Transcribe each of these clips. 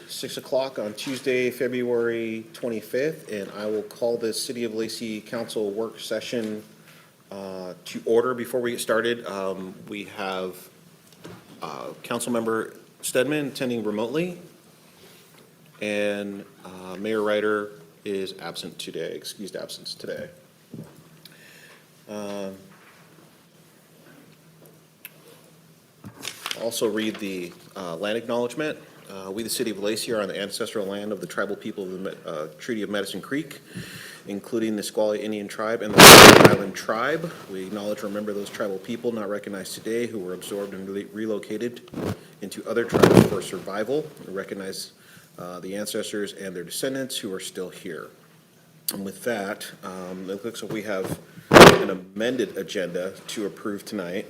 6 o'clock on Tuesday, February 25th, and I will call the City of Lacey Council work session to order. Before we get started, we have Councilmember Stedman attending remotely, and Mayor Ryder is absent today, excused absence today. Also read the land acknowledgement. We, the City of Lacey, are on the ancestral land of the tribal people of the Treaty of Medicine Creek, including the Squaw Indian Tribe and the White Island Tribe. We acknowledge and remember those tribal people not recognized today who were absorbed and relocated into other tribes for survival. We recognize the ancestors and their descendants who are still here. And with that, it looks like we have an amended agenda to approve tonight.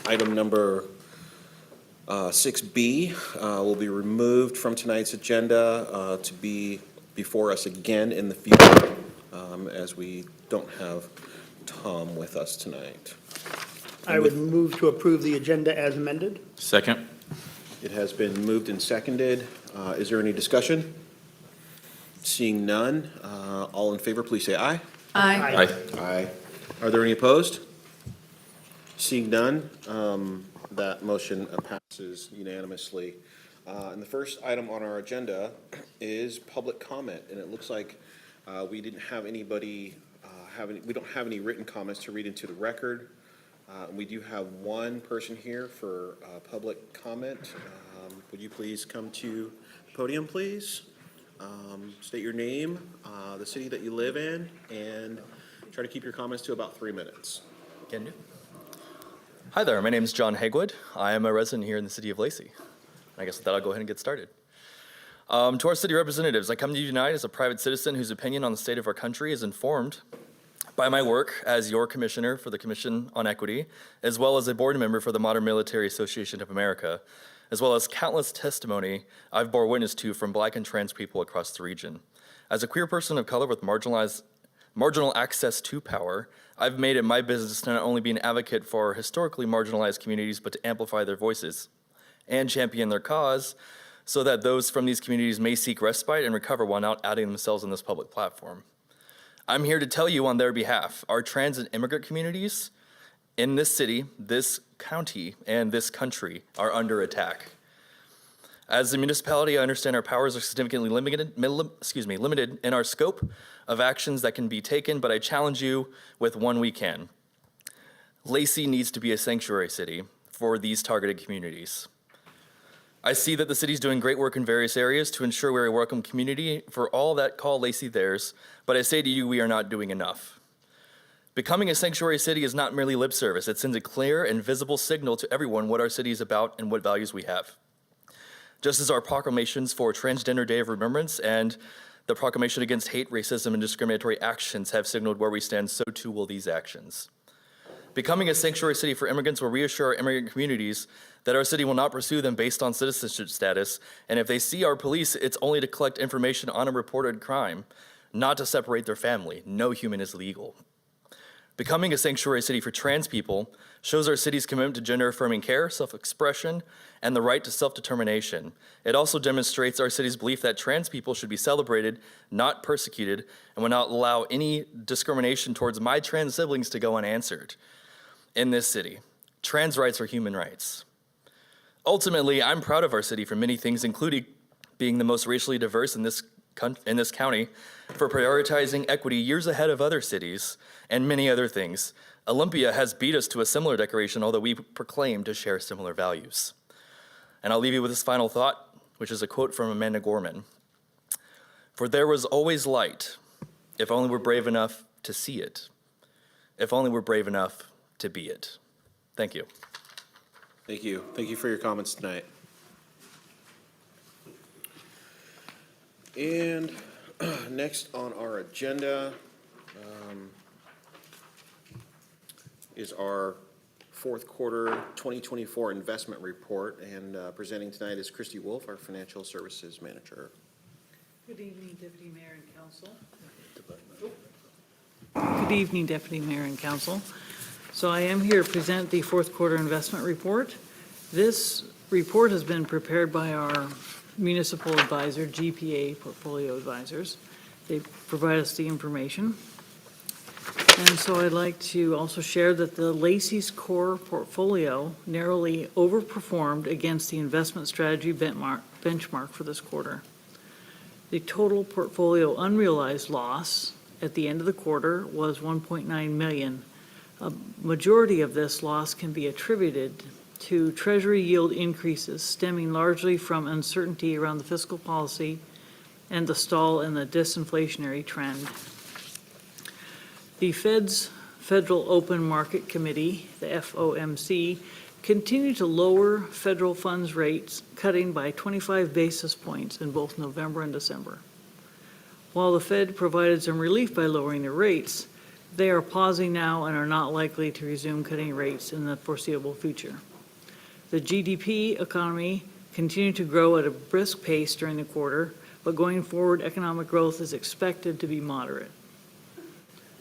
Item number 6B will be removed from tonight's agenda to be before us again in the future, as we don't have Tom with us tonight. I would move to approve the agenda as amended. Second. It has been moved and seconded. Is there any discussion? Seeing none, all in favor, please say aye. Aye. Aye. Are there any opposed? Seeing none, that motion passes unanimously. And the first item on our agenda is public comment, and it looks like we didn't have anybody we don't have any written comments to read into the record. We do have one person here for public comment. Would you please come to the podium, please? State your name, the city that you live in, and try to keep your comments to about 3 minutes. Can do. Hi there, my name is John Hegwood. I am a resident here in the city of Lacey. I guess with that, I'll go ahead and get started. To our city representatives, I come to you tonight as a private citizen whose opinion on the state of our country is informed by my work as your commissioner for the Commission on Equity, as well as a board member for the Modern Military Association of America, as well as countless testimony I've bore witness to from Black and trans people across the region. As a queer person of color with marginal access to power, I've made it my business to not only be an advocate for historically marginalized communities, but to amplify their voices and champion their cause so that those from these communities may seek respite and recover while not outing themselves on this public platform. I'm here to tell you on their behalf, our trans and immigrant communities in this city, this county, and this country are under attack. As a municipality, I understand our powers are significantly limited in our scope of actions that can be taken, but I challenge you with one we can. Lacey needs to be a sanctuary city for these targeted communities. I see that the city's doing great work in various areas to ensure we're a welcome community for all that call Lacey theirs, but I say to you, we are not doing enough. Becoming a sanctuary city is not merely lip service. It sends a clear and visible signal to everyone what our city is about and what values we have. Just as our proclamations for Transgender Day of Remembrance and the proclamation against hate, racism, and discriminatory actions have signaled where we stand, so too will these actions. Becoming a sanctuary city for immigrants will reassure our immigrant communities that our city will not pursue them based on citizenship status, and if they see our police, it's only to collect information on a reported crime, not to separate their family. No human is legal. Becoming a sanctuary city for trans people shows our city's commitment to gender-affirming care, self-expression, and the right to self-determination. It also demonstrates our city's belief that trans people should be celebrated, not persecuted, and will not allow any discrimination towards my trans siblings to go unanswered. In this city, trans rights are human rights. Ultimately, I'm proud of our city for many things, including being the most racially diverse in this county, for prioritizing equity years ahead of other cities, and many other things. Olympia has beat us to a similar decoration, although we proclaim to share similar values. And I'll leave you with this final thought, which is a quote from Amanda Gorman. For there was always light, if only we're brave enough to see it, if only we're brave enough to be it. Thank you. Thank you. Thank you for your comments tonight. And next on our agenda is our fourth quarter 2024 investment report, and presenting tonight is Christy Wolf, our Financial Services Manager. Good evening, Deputy Mayor and Council. Good evening, Deputy Mayor and Council. So I am here to present the fourth quarter investment report. This report has been prepared by our municipal advisor, GPA Portfolio Advisors. They provide us the information. And so I'd like to also share that the Lacey's core portfolio narrowly overperformed against the investment strategy benchmark for this quarter. The total portfolio unrealized loss at the end of the quarter was 1.9 million. A majority of this loss can be attributed to Treasury yield increases stemming largely from uncertainty around the fiscal policy and the stall in the disinflationary trend. The Fed's Federal Open Market Committee, the FOMC, continued to lower federal funds rates, cutting by 25 basis points in both November and December. While the Fed provided some relief by lowering their rates, they are pausing now and are not likely to resume cutting rates in the foreseeable future. The GDP economy continued to grow at a brisk pace during the quarter, but going forward, economic growth is expected to be moderate.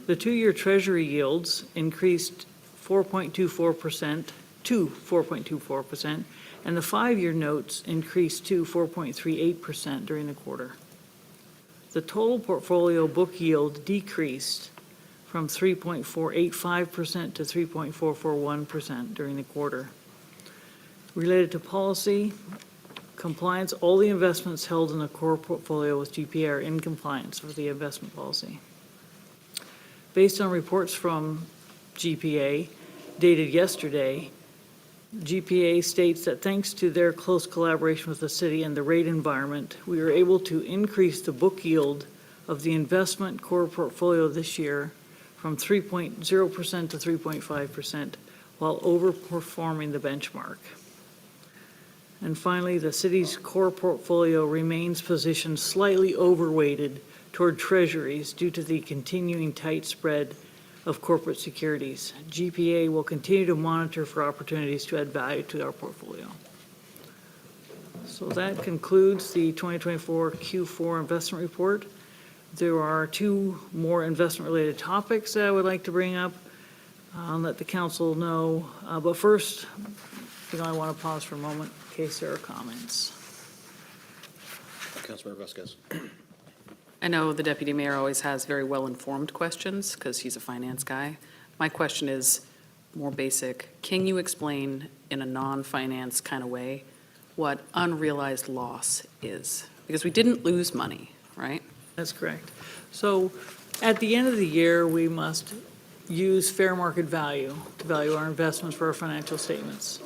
The two-year Treasury yields increased 4.24% to 4.24%, and the five-year notes increased to 4.38% during the quarter. The total portfolio book yield decreased from 3.485% to 3.441% during the quarter. Related to policy compliance, all the investments held in the core portfolio with GPA are in compliance with the investment policy. Based on reports from GPA dated yesterday, GPA states that thanks to their close collaboration with the city and the rate environment, we were able to increase the book yield of the investment core portfolio this year from 3.0% to 3.5%, while overperforming the benchmark. And finally, the city's core portfolio remains positioned slightly overweighted toward treasuries due to the continuing tight spread of corporate securities. GPA will continue to monitor for opportunities to add value to our portfolio. So that concludes the 2024 Q4 investment report. There are two more investment-related topics that I would like to bring up. I'll let the council know. But first, I want to pause for a moment in case there are comments. Councilmember Vasquez. I know the deputy mayor always has very well-informed questions because he's a finance guy. My question is more basic. Can you explain in a non-finance kind of way what unrealized loss is? Because we didn't lose money, right? That's correct. So at the end of the year, we must use fair market value to value our investments for our financial statements.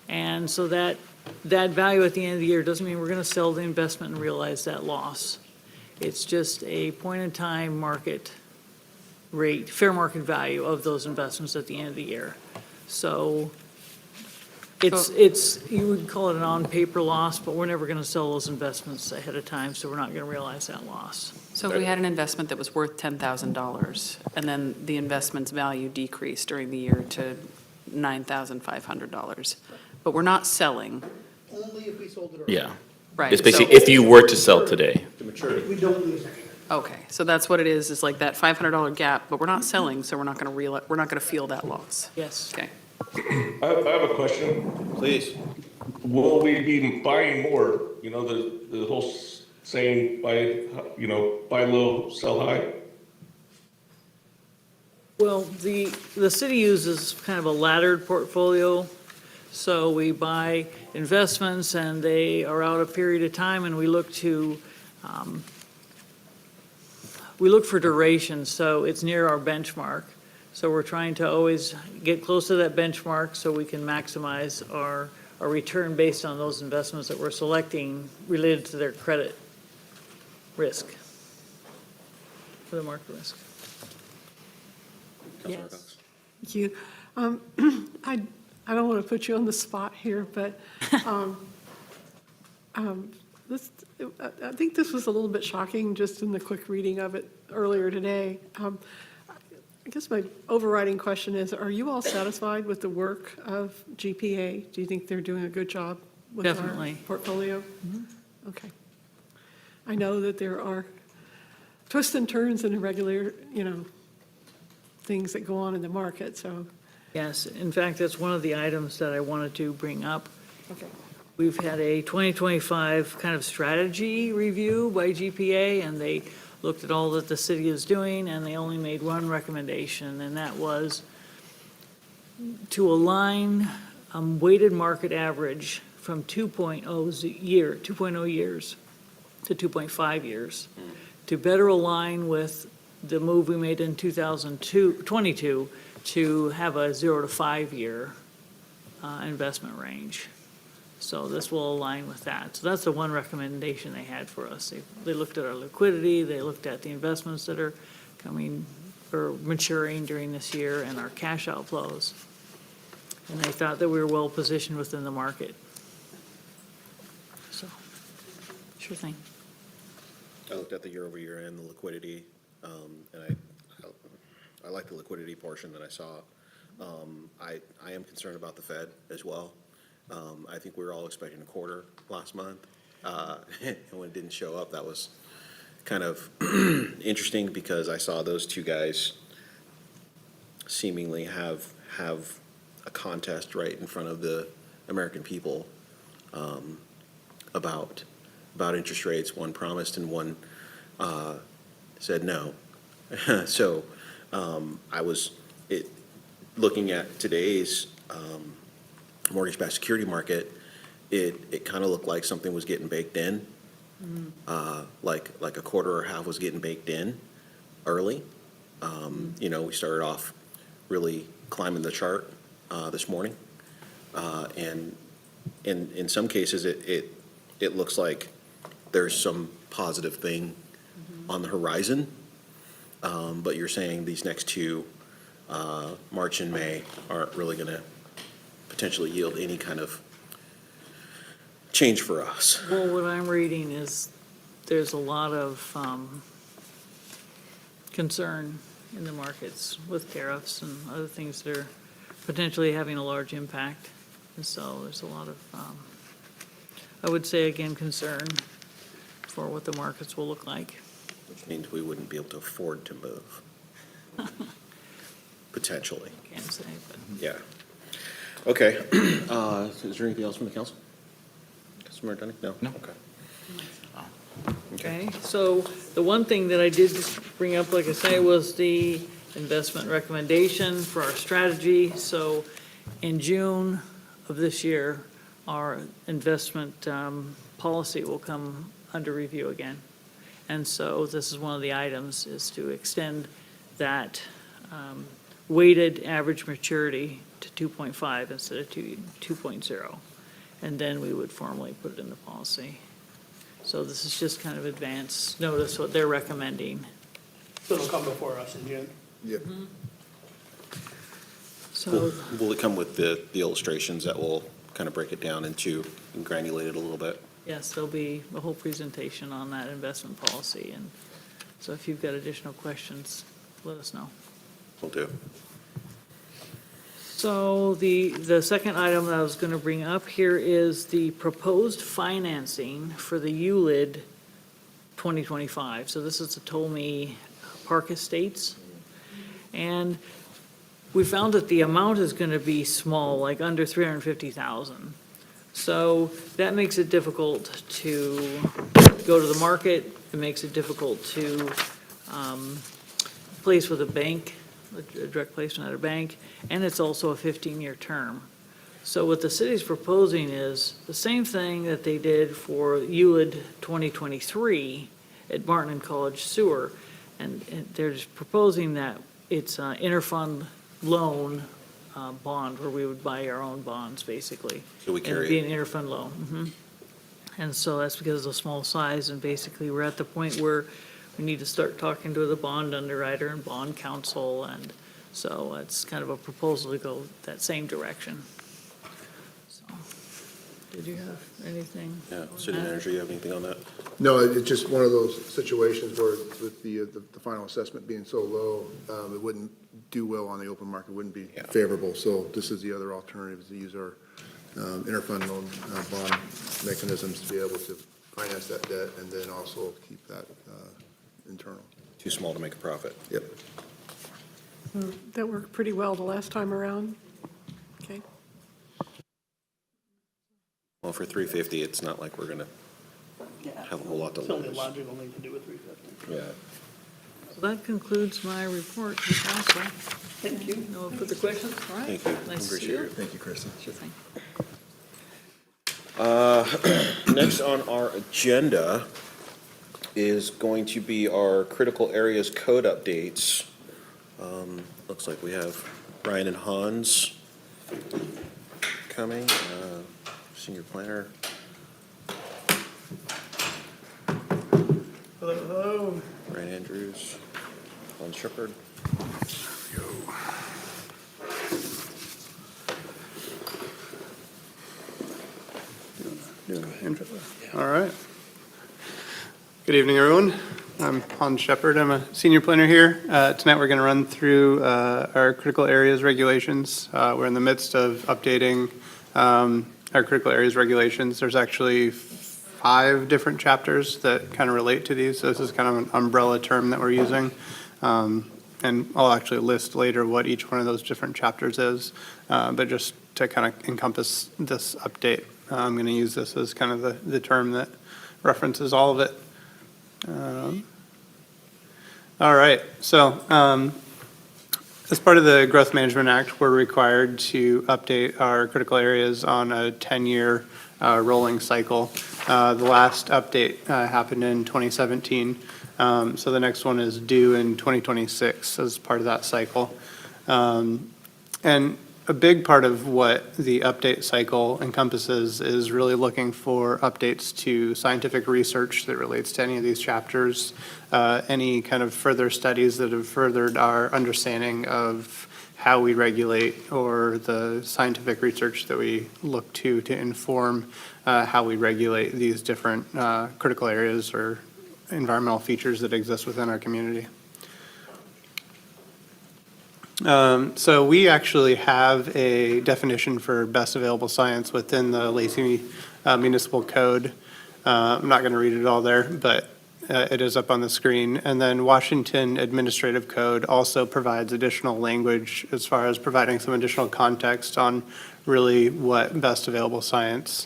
And so that value at the end of the year doesn't mean we're going to sell the investment and realize that loss. It's just a point-in-time market rate, fair market value of those investments at the end of the year. So it's you would call it an on-paper loss, but we're never going to sell those investments ahead of time, so we're not going to realize that loss. So if we had an investment that was worth $10,000 and then the investment's value decreased during the year to $9,500, but we're not selling. Only if we sold it early. Yeah. Right. It's basically if you were to sell today. The maturity. We don't lose anything. Okay, so that's what it is like that $500 gap, but we're not selling, so we're not going to feel that loss. Yes. Okay. I have a question. Please. Will we be buying more? You know, the whole saying, buy low, sell high? Well, the city uses kind of a laddered portfolio. So we buy investments and they are out a period of time, and we look for duration, so it's near our benchmark. So we're trying to always get close to that benchmark so we can maximize our return based on those investments that we're selecting related to their credit risk, for the market risk. Councilmember Yes. Cox. Thank you. I don't want to put you on the spot here, but I think this was a little bit shocking just in the quick reading of it earlier today. I guess my overriding question is, are you all satisfied with the work of GPA? Do you think they're doing a good job with Definitely. our portfolio? Mm-hmm. Okay. I know that there are twists and turns and irregular, things that go on in the market, so. Yes, in fact, that's one of the items that I wanted to bring up. Okay. we've had a 2025 kind of strategy review by GPA, and they looked at all that the city is doing, and they only made one recommendation, and that was to align weighted market average from 2.0 years to 2.5 years, to better align with the move we made in 2022 to have a 0 to 5 year investment range. So this will align with that. So that's the one recommendation they had for us. They looked at our liquidity, they looked at the investments that are coming or maturing during this year and our cash outflows. And they thought that we were well positioned within the market. So, sure thing. I looked at the year over year and the liquidity, and I like the liquidity portion that I saw. I am concerned about the Fed as well. I think we were all expecting a quarter last month, and when it didn't show up, that was kind of interesting because I saw those two guys seemingly have a contest right in front of the American people about interest rates. One promised and one said no. So I was looking at today's mortgage-backed security market. It kind of looked like something was getting baked in, like a quarter or half was getting baked in early. You know, we started off really climbing the chart this morning, and in some cases it looks like there's some positive thing on the horizon, but you're saying these next two, March and May, aren't really going to potentially yield any kind of change for us. Well, what I'm reading is there's a lot of concern in the markets with tariffs and other things that are potentially having a large impact. And so there's a lot of, I would say again, concern for what the markets will look like. Which means we wouldn't be able to afford to move. Potentially. Can't say, but. Yeah. Okay. Is there anything else from the council? Councilmember Dunning? No? No. Okay. Okay, so the one thing that I did bring up, like I say, was the investment recommendation for our strategy. So in June of this year, our investment policy will come under review again. And so this is one of the items, is to extend that weighted average maturity to 2.5 instead of 2.0. And then we would formally put it in the policy. So this is just kind of advance notice what they're recommending. So it'll come before us in June. Yep. So, Will it come with the illustrations that will kind of break it down into and granulate it a little bit? yes, there'll be a whole presentation on that investment policy. And so if you've got additional questions, let us know. Will do. So the second item that I was going to bring up here is the proposed financing for the ULID 2025. So this is the Tolme Park Estates. And we found that the amount is going to be small, like under $350,000. So that makes it difficult to go to the market. It makes it difficult to place with a bank, a direct placement at a bank, and it's also a 15-year term. So what the city's proposing is the same thing that they did for ULID 2023 at Martin and College Sewer, and they're just proposing that it's an interfund loan bond where we would buy our own bonds, basically. So we And it'd carry be it. an interfund loan. And so that's because of the small size, and basically we're at the point where we need to start talking to the bond underwriter and bond counsel, and so it's kind of a proposal to go that same direction. So, did you have anything? Yeah. on City that? manager, you have anything on that? No, it's just one of those situations where with the final assessment being so low, it wouldn't do well on the open market, wouldn't be Yeah. favorable. So this is the other alternative, is to use our interfund loan bond mechanisms to be able to finance that debt and then also keep that internal. Too small to make a profit. Yep. That worked pretty well the last time around. Okay. Well, for 350, it's not like we're gonna have a whole lot to It's only lose. logical thing to do with 350. Yeah. So that concludes my report to council. Thank you. No further questions? All right. Thank you. Nice to see Appreciate you. it. Thank you, Kristen. Sure thing. Next on our agenda is going to be our critical areas code updates. Looks like we have Ryan and Hans coming, senior planner. Hello, hello. Ryan Andrews, Hans Shepard. All right. Good evening, everyone. I'm Hans Shepard. I'm a senior planner here. Tonight, we're going to run through our critical areas regulations. We're in the midst of updating our critical areas regulations. There's actually 5 different chapters that kind of relate to these. So this is kind of an umbrella term that we're using. And I'll actually list later what each one of those different chapters is. But just to kind of encompass this update, I'm going to use this as kind of the term that references all of it. All right, so as part of the Growth Management Act, we're required to update our critical areas on a 10-year rolling cycle. The last update happened in 2017, so the next one is due in 2026 as part of that cycle. And a big part of what the update cycle encompasses is really looking for updates to scientific research that relates to any of these chapters, any kind of further studies that have furthered our understanding of how we regulate, or the scientific research that we look to inform how we regulate these different critical areas or environmental features that exist within our community. So we actually have a definition for best available science within the Lacey Municipal Code. I'm not going to read it all there, but it is up on the screen. And then Washington Administrative Code also provides additional language as far as providing some additional context on really what best available science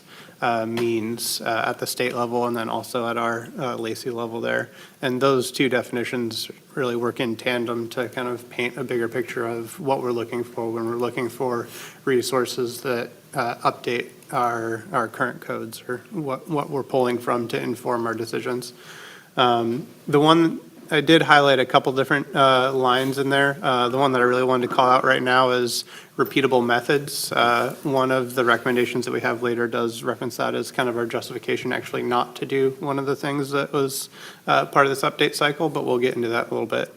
means at the state level, and then also at our Lacey level there. And those two definitions really work in tandem to kind of paint a bigger picture of what we're looking for when we're looking for resources that update our current codes, or what we're pulling from to inform our decisions. The one I did highlight a couple different lines in there. The one that I really wanted to call out right now is repeatable methods. One of the recommendations that we have later does reference that as kind of our justification actually not to do one of the things that was part of this update cycle, but we'll get into that a little bit.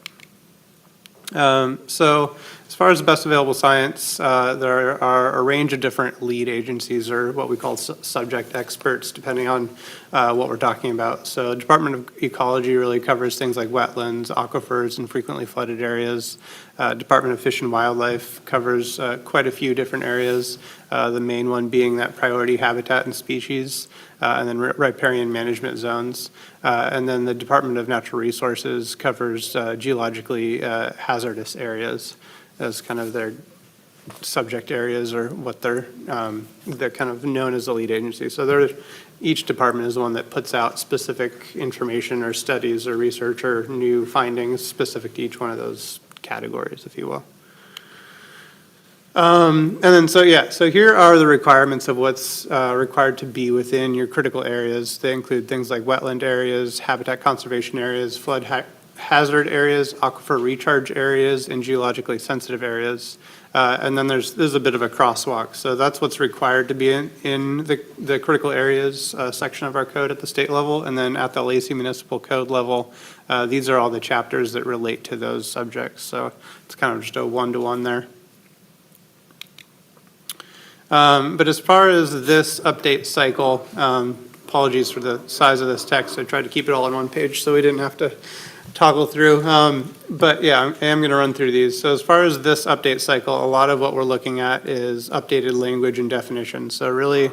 So as far as the best available science, there are a range of different lead agencies, or what we call subject experts, depending on what we're talking about. So Department of Ecology really covers things like wetlands, aquifers, and frequently flooded areas. Department of Fish and Wildlife covers quite a few different areas, the main one being that priority habitat and species, and then riparian management zones. And then the Department of Natural Resources covers geologically hazardous areas as kind of their subject areas, or what they're kind of known as the lead agency. So each department is the one that puts out specific information or studies or research or new findings specific to each one of those categories, if you will. And then, so here are the requirements of what's required to be within your critical areas. They include things like wetland areas, habitat conservation areas, flood hazard areas, aquifer recharge areas, and geologically sensitive areas. And then there's a bit of a crosswalk. So that's what's required to be in the critical areas section of our code at the state level. And then at the Lacey Municipal Code level, these are all the chapters that relate to those subjects. So it's kind of just a one-to-one there. But as far as this update cycle, apologies for the size of this text. I tried to keep it all on one page so we didn't have to toggle through. But yeah, I am going to run through these. So as far as this update cycle, a lot of what we're looking at is updated language and definition. So really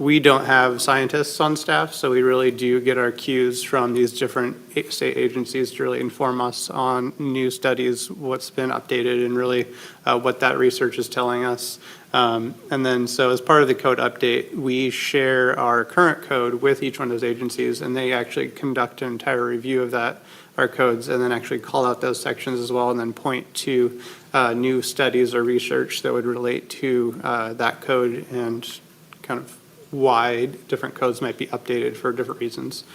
we don't have scientists on staff, so we really do get our cues from these different state agencies to really inform us on new studies, what's been updated, and really what that research is telling us. And then, so as part of the code update, we share our current code with each one of those agencies, and they actually conduct an entire review of that, our codes, and then actually call out those sections as well, and then point to new studies or research that would relate to that code and kind of why different codes might be updated for different reasons.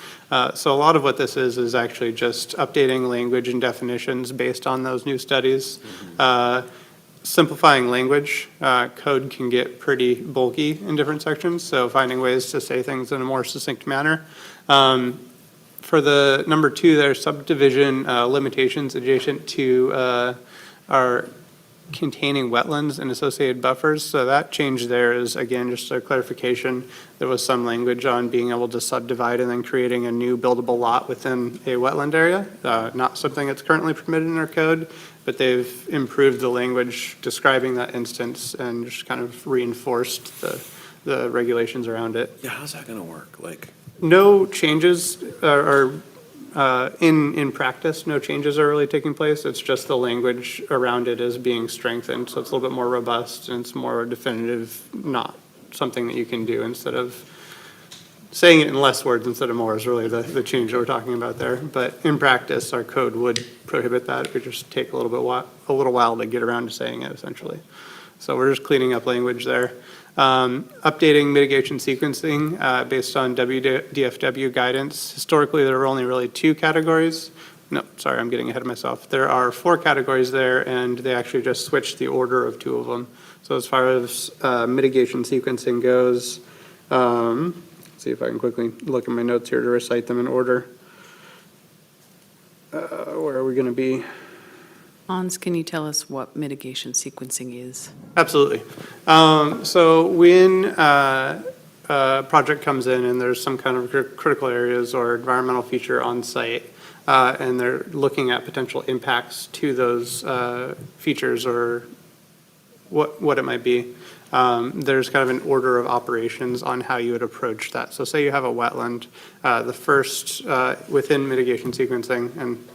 So a lot of what this is actually just updating language and definitions based on those new studies. Simplifying language, code can get pretty bulky in different sections, so finding ways to say things in a more succinct manner. For the number 2 there, subdivision limitations adjacent to our containing wetlands and associated buffers. So that change there is, again, just a clarification. There was some language on being able to subdivide and then creating a new buildable lot within a wetland area. Not something that's currently permitted in our code, but they've improved the language describing that instance and just kind of reinforced the regulations around it. Yeah, how's that gonna work? Like, No changes are in practice, no changes are really taking place. It's just the language around it is being strengthened, so it's a little bit more robust and it's more definitive, not something that you can do instead of saying it in less words instead of more is really the change that we're talking about there. But in practice, our code would prohibit that. It would just take a little while to get around to saying it, essentially. So we're just cleaning up language there. Updating mitigation sequencing based on DFW guidance. Historically, there were only really 2 categories. No, sorry, I'm getting ahead of myself. There are 4 categories there, and they actually just switched the order of 2 of them. So as far as mitigation sequencing goes, let's see if I can quickly look at my notes here to recite them in order. Where are we going to be? Hans, can you tell us what mitigation sequencing is? Absolutely. So when a project comes in and there's some kind of critical areas or environmental feature on site, and they're looking at potential impacts to those features or what it might be, there's kind of an order of operations on how you would approach that. So say you have a wetland, the first within mitigation sequencing, and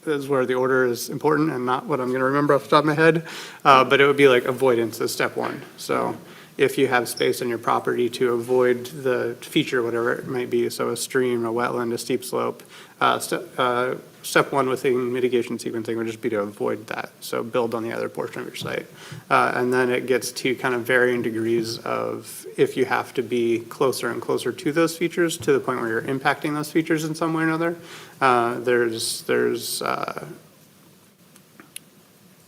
this is where the order is important and not what I'm going to remember off the top of my head, but it would be like avoidance is step 1. So if you have space on your property to avoid the feature, whatever it might be, so a stream, a wetland, a steep slope, step 1 within mitigation sequencing would just be to avoid that. So build on the other portion of your site. And then it gets to kind of varying degrees of if you have to be closer and closer to those features to the point where you're impacting those features in some way or another. There's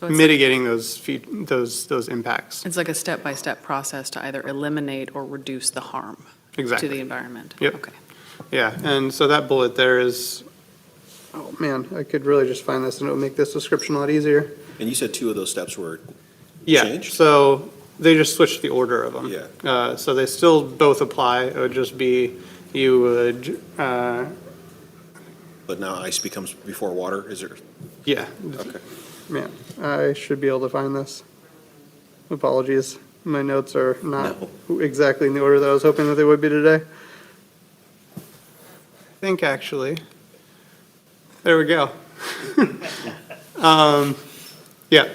mitigating those impacts. It's like a step-by-step process to either eliminate or reduce the harm Exactly. to the environment. Yep. Okay. Yeah, and so that bullet there is, oh man, I could really just find this and it would make this description a lot easier. and you said 2 of those steps were Yeah, changed? so they just switched the order of them. Yeah. So they still both apply. It would just be, you would, But now ice becomes before water, is there? yeah. Okay. Man, I should be able to find this. Apologies. My notes are not exactly in the order that I was hoping that they would be today. I think actually, there we go. Yeah,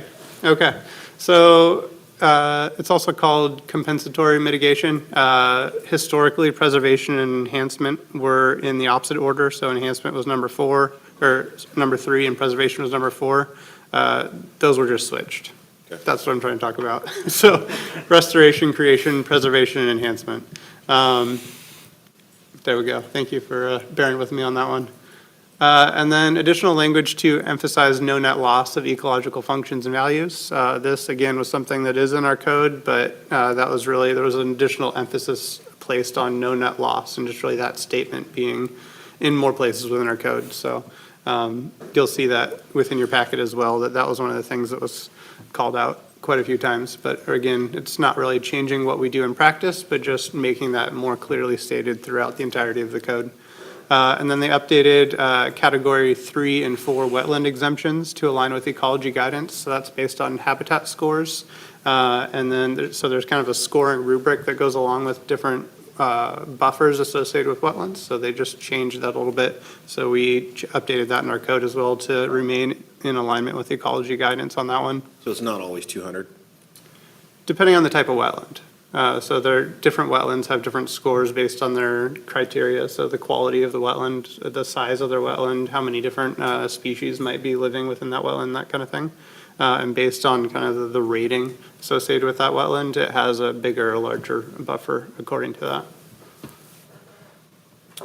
okay. So it's also called compensatory mitigation. Historically, preservation and enhancement were in the opposite order. So enhancement was number 4, or number 3, and preservation was number 4. Those were just switched. Okay. That's what I'm trying to talk about. So restoration, creation, preservation, and enhancement. There we go. Thank you for bearing with me on that one. And then additional language to emphasize no net loss of ecological functions and values. This, again, was something that is in our code, but that was really, there was an additional emphasis placed on no net loss, and just really that statement being in more places within our code. So you'll see that within your packet as well, that was one of the things that was called out quite a few times. But again, it's not really changing what we do in practice, but just making that more clearly stated throughout the entirety of the code. And then they updated category 3 and 4 wetland exemptions to align with ecology guidance. So that's based on habitat scores. And then so there's kind of a scoring rubric that goes along with different buffers associated with wetlands, so they just changed that a little bit. So we updated that in our code as well to remain in alignment with ecology guidance on that one, So it's not always 200? depending on the type of wetland. So there, different wetlands have different scores based on their criteria, so the quality of the wetland, the size of their wetland, how many different species might be living within that wetland, that kind of thing. And based on kind of the rating associated with that wetland, it has a bigger or larger buffer according to that.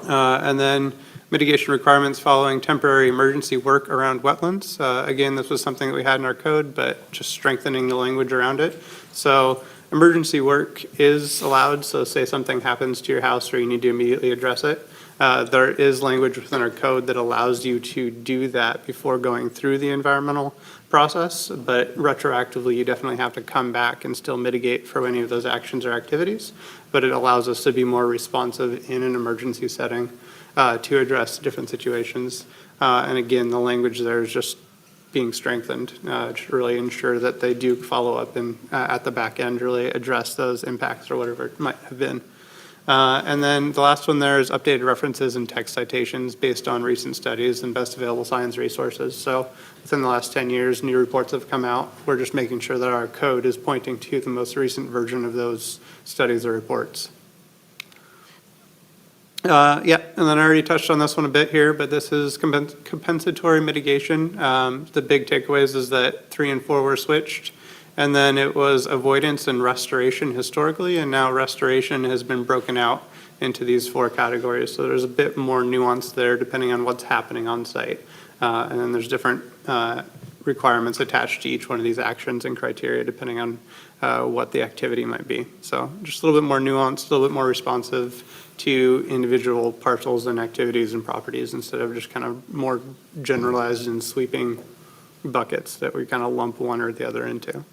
And then mitigation requirements following temporary emergency work around wetlands. Again, this was something that we had in our code, but just strengthening the language around it. So emergency work is allowed, so say something happens to your house or you need to immediately address it. There is language within our code that allows you to do that before going through the environmental process, but retroactively, you definitely have to come back and still mitigate for any of those actions or activities. But it allows us to be more responsive in an emergency setting to address different situations. And again, the language there is just being strengthened to really ensure that they do follow up and at the back end really address those impacts or whatever it might have been. And then the last one there is updated references and text citations based on recent studies and best available science resources. So within the last 10 years, new reports have come out. We're just making sure that our code is pointing to the most recent version of those studies or reports. Yeah, and then I already touched on this one a bit here, but this is compensatory mitigation. The big takeaways is that 3 and 4 were switched. And then it was avoidance and restoration historically, and now restoration has been broken out into these 4 categories. So there's a bit more nuance there depending on what's happening on site. And then there's different requirements attached to each one of these actions and criteria depending on what the activity might be. So just a little bit more nuanced, a little bit more responsive to individual parcels and activities and properties instead of just kind of more generalized and sweeping buckets that we kind of lump one or the other into.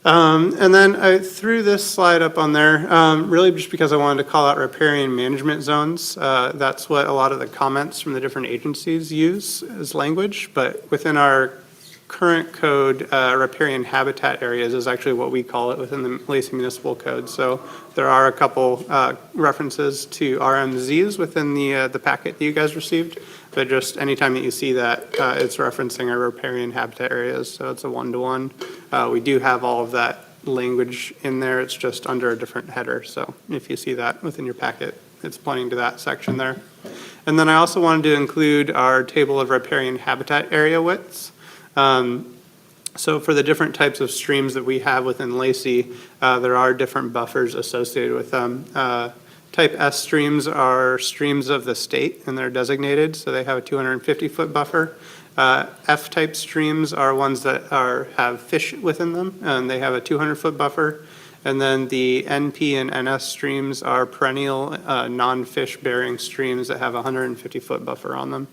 And then I threw this slide up on there, really just because I wanted to call out riparian management zones. That's what a lot of the comments from the different agencies use as language, but within our current code, riparian habitat areas is actually what we call it within the Lacey Municipal Code. So there are a couple references to RMZs within the packet that you guys received, but just anytime that you see that, it's referencing our riparian habitat areas, so it's a one-to-one. We do have all of that language in there, it's just under a different header, so if you see that within your packet, it's pointing to that section there. And then I also wanted to include our table of riparian habitat area widths. So for the different types of streams that we have within Lacey, there are different buffers associated with them. Type S streams are streams of the state and they're designated, so they have a 250-foot buffer. F-type streams are ones that have fish within them and they have a 200-foot buffer. And then the NP and NS streams are perennial non-fish bearing streams that have a 150-foot buffer on them.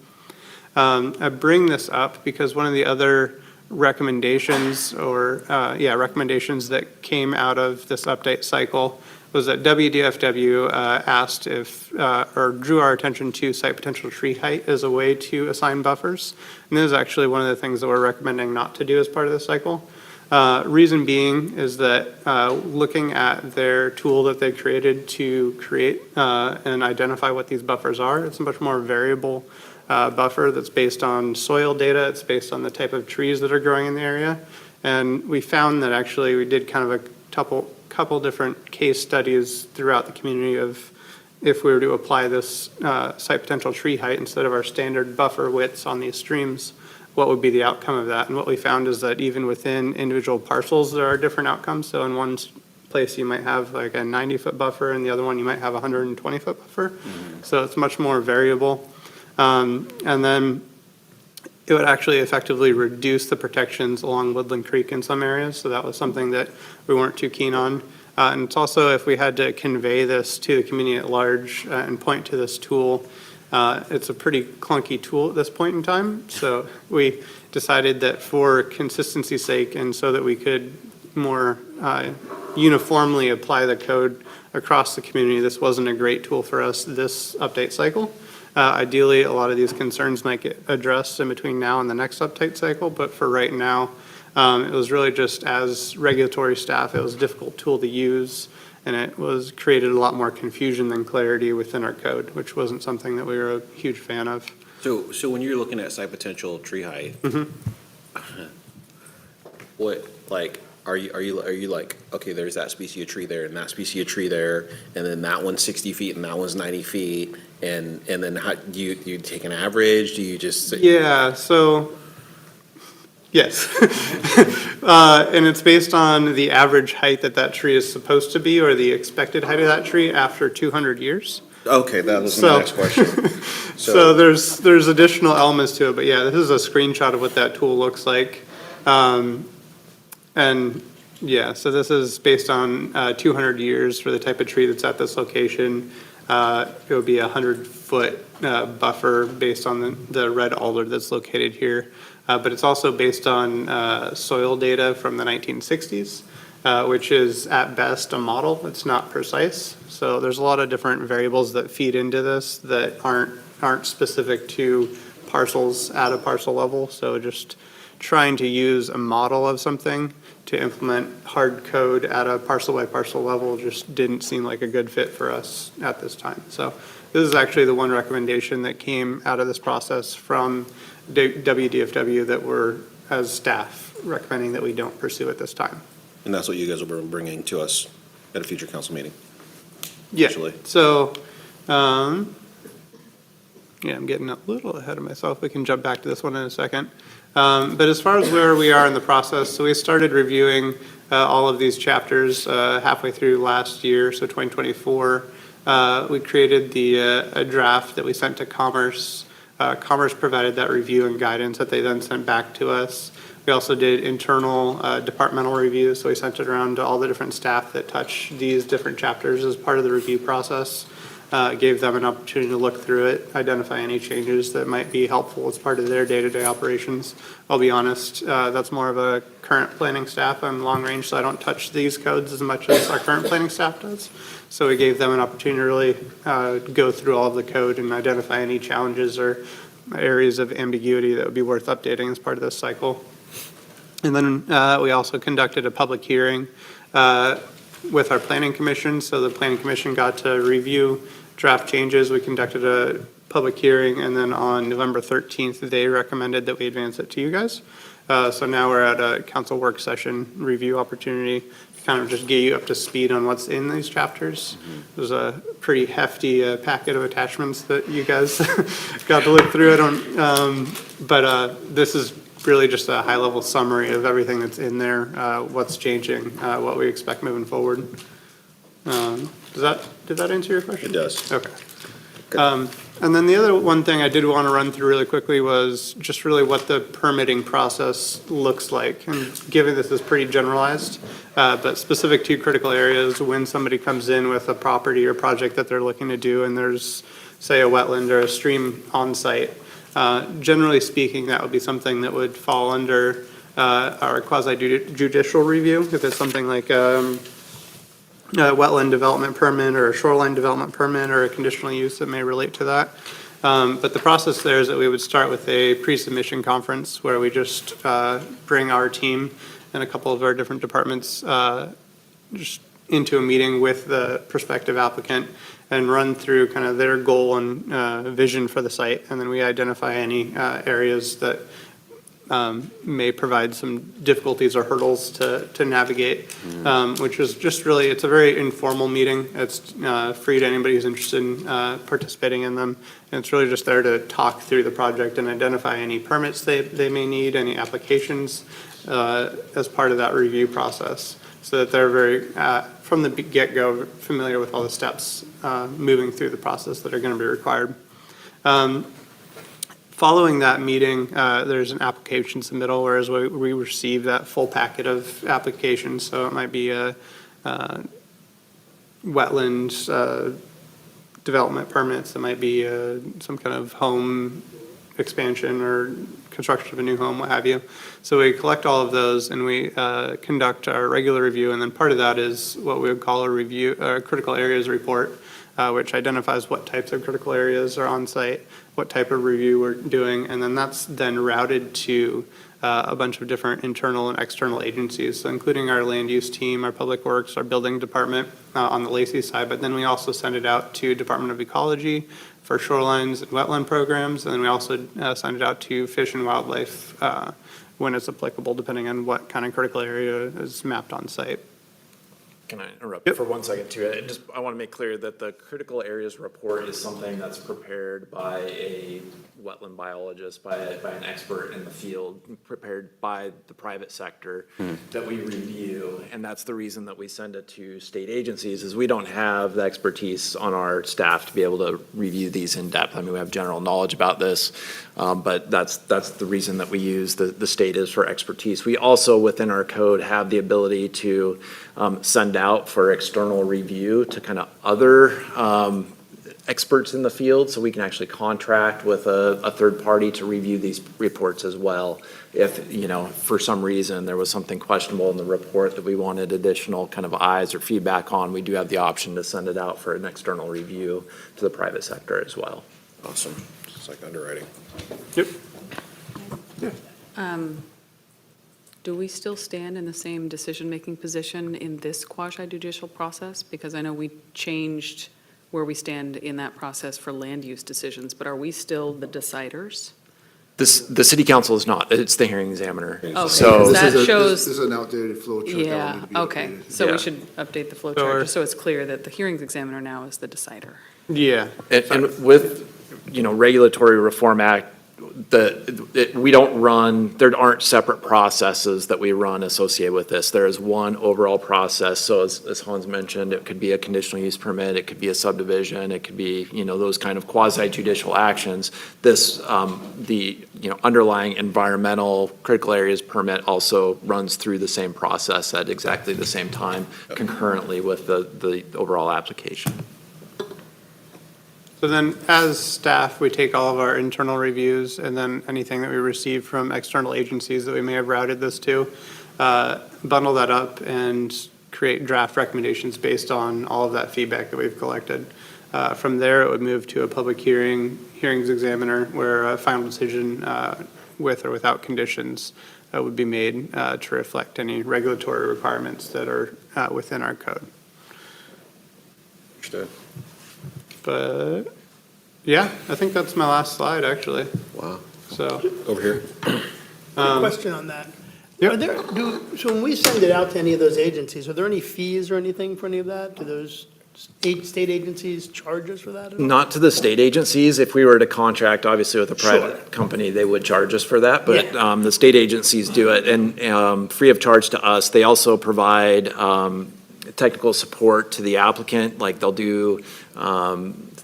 I bring this up because one of the other recommendations recommendations that came out of this update cycle was that WDFW asked if, or drew our attention to site potential tree height as a way to assign buffers. And this is actually one of the things that we're recommending not to do as part of this cycle. Reason being is that looking at their tool that they created to create and identify what these buffers are, it's a much more variable buffer that's based on soil data, it's based on the type of trees that are growing in the area. And we found that actually we did kind of a couple different case studies throughout the community of if we were to apply this site potential tree height instead of our standard buffer widths on these streams, what would be the outcome of that? And what we found is that even within individual parcels, there are different outcomes. So in one place you might have like a 90-foot buffer and the other one you might have a 120-foot buffer. So it's much more variable. And then it would actually effectively reduce the protections along Woodland Creek in some areas. So that was something that we weren't too keen on. And it's also, if we had to convey this to the community at large and point to this tool, it's a pretty clunky tool at this point in time. So we decided that for consistency's sake and so that we could more uniformly apply the code across the community, this wasn't a great tool for us this update cycle. Ideally, a lot of these concerns might get addressed in between now and the next update cycle, but for right now, it was really just as regulatory staff, it was a difficult tool to use, And it was created a lot more confusion than clarity within our code, which wasn't something that we were a huge fan of. So when you're looking at site potential tree height, what, like, are you like, okay, there's that species of tree there and that species of tree there, and then that one's 60 feet and that one's 90 feet, and then how, do you take an average? Do you just say? Yeah, so, yes. And it's based on the average height that that tree is supposed to be, or the expected height of that tree after 200 years. Okay, that was So- my next question. So there's additional elements to it, but yeah, this is a screenshot of what that tool looks like. And yeah, so this is based on 200 years for the type of tree that's at this location. It would be a 100-foot buffer based on the red alder that's located here. But it's also based on soil data from the 1960s, which is at best a model. It's not precise. So there's a lot of different variables that feed into this that aren't specific to parcels at a parcel level. So just trying to use a model of something to implement hard code at a parcel by parcel level just didn't seem like a good fit for us at this time. So this is actually the one recommendation that came out of this process from WDFW that we're, as staff, recommending that we don't pursue at this time. And that's what you guys will be bringing to us at a future council meeting? Yeah, Actually. so, yeah, I'm getting a little ahead of myself. We can jump back to this one in a second. But as far as where we are in the process, so we started reviewing all of these chapters halfway through last year, so 2024. We created a draft that we sent to Commerce. Commerce provided that review and guidance that they then sent back to us. We also did internal departmental reviews, so we sent it around to all the different staff that touch these different chapters as part of the review process. Gave them an opportunity to look through it, identify any changes that might be helpful as part of their day-to-day operations. I'll be honest, that's more of a current planning staff. I'm long range, so I don't touch these codes as much as our current planning staff does. So we gave them an opportunity to really go through all of the code and identify any challenges or areas of ambiguity that would be worth updating as part of this cycle. And then we also conducted a public hearing with our planning commission. So the planning commission got to review draft changes. We conducted a public hearing, and then on November 13th, they recommended that we advance it to you guys. So now we're at a council work session review opportunity to kind of just get you up to speed on what's in these chapters. There's a pretty hefty packet of attachments that you guys got to look through. But this is really just a high-level summary of everything that's in there, what's changing, what we expect moving forward. Did that answer your question? It does. Okay. And then the other one thing I did want to run through really quickly was just really what the permitting process looks like. And given this is pretty generalized, but specific to critical areas, when somebody comes in with a property or project that they're looking to do and there's, say, a wetland or a stream on site, generally speaking, that would be something that would fall under our quasi-judicial review. If it's something like a wetland development permit or a shoreline development permit or a conditional use that may relate to that. But the process there is that we would start with a pre-submission conference where we just bring our team and a couple of our different departments just into a meeting with the prospective applicant and run through kind of their goal and vision for the site. And then we identify any areas that may provide some difficulties or hurdles to navigate, which is just really, it's a very informal meeting. It's free to anybody who's interested in participating in them. And it's really just there to talk through the project and identify any permits they may need, any applications as part of that review process, so that they're very, from the get-go, familiar with all the steps moving through the process that are going to be required. Following that meeting, there's an application submittal, whereas we receive that full packet of applications. So it might be a wetlands development permits, it might be some kind of home expansion or construction of a new home, what have you. So we collect all of those and we conduct our regular review, and then part of that is what we would call a review, critical areas report, which identifies what types of critical areas are on site, what type of review we're doing, and then that's then routed to a bunch of different internal and external agencies, so including our land use team, our public works, our building department on the Lacey side. But then we also send it out to Department of Ecology for shorelines and wetland programs. And then we also send it out to Fish and Wildlife when it's applicable, depending on what kind of critical area is mapped on site. Can I interrupt for 1 second too? I want to make clear that the critical areas report is something that's prepared by a wetland biologist, by an expert in the field, prepared by the private sector that we review. And that's the reason that we send it to state agencies, is we don't have the expertise on our staff to be able to review these in depth. I mean, we have general knowledge about this, but that's the reason that we use the state is for expertise. We also, within our code, have the ability to send out for external review to kind of other experts in the field, so we can actually contract with a third party to review these reports as well. If, you know, for some reason there was something questionable in the report that we wanted additional kind of eyes or feedback on, we do have the option to send it out for an external review to the private sector as well. Awesome. It's like underwriting. Yep. Do we still stand in the same decision-making position in this quasi-judicial process? Because I know we changed where we stand in that process for land use decisions, but are we still the deciders? The city council is not, it's the hearing examiner. Okay, So that This shows, is an outdated flow chart that will yeah, need to be okay. updated. So Yeah. we should update the flow Sure. chart, just so it's clear that the hearings examiner now is the decider. Yeah. And with, you know, Regulatory Reform Act, we don't run, there aren't separate processes that we run associated with this. There is one overall process. So as Hans mentioned, it could be a conditional use permit, it could be a subdivision, it could be, you know, those kind of quasi-judicial actions. This, the, you know, underlying environmental critical areas permit also runs through the same process at exactly the same time concurrently with the overall application. So then, as staff, we take all of our internal reviews and then anything that we receive from external agencies that we may have routed this to, bundle that up and create draft recommendations based on all of that feedback that we've collected. From there, it would move to a public hearings examiner, where a final decision with or without conditions would be made to reflect any regulatory requirements that are within our code. Understood. But, yeah, I think that's my last slide, actually. Wow. So, Over here. Question on that. Yep. Are there, so when we send it out to any of those agencies, are there any fees or anything for any of that? Do those state agencies charge us for that at all? Not to the state agencies. If we were to contract, obviously, with a private company, they would charge us for that. But the state agencies do it, and free of charge to us. They also provide technical support to the applicant, like they'll do